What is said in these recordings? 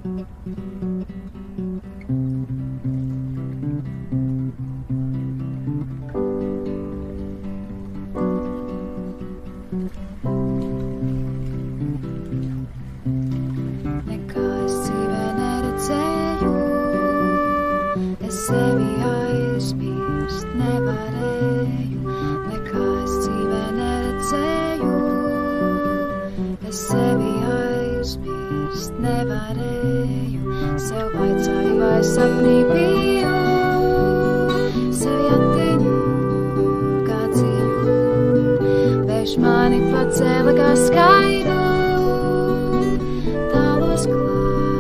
Nekā es dzīvē neredzēju, es sevi aizmirst nevarēju. Nekā es dzīvē neredzēju, es sevi aizmirst nevarēju. Sev vaicāju, vai sapnī biju, sevi attiņu kā dzīvu. Vējš mani pacēla kā skaidu tālos klājumos.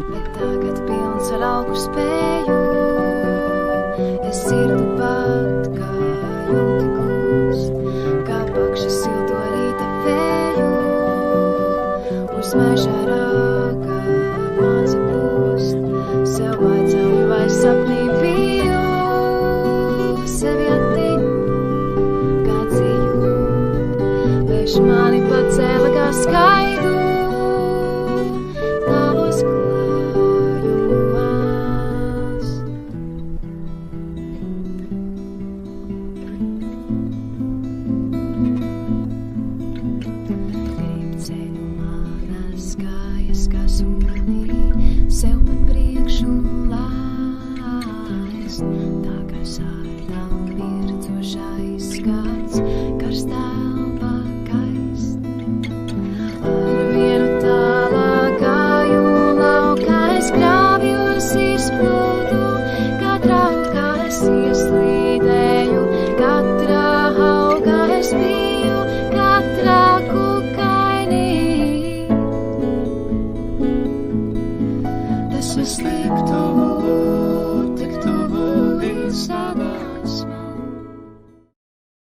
Bet tagad pilns ar augu spēju, es dzirdu pat, kā jumti klūst, kā pakši silto rīta vēju, uz meža rāga mazi plūst. Sev vaicāju, vai sapnī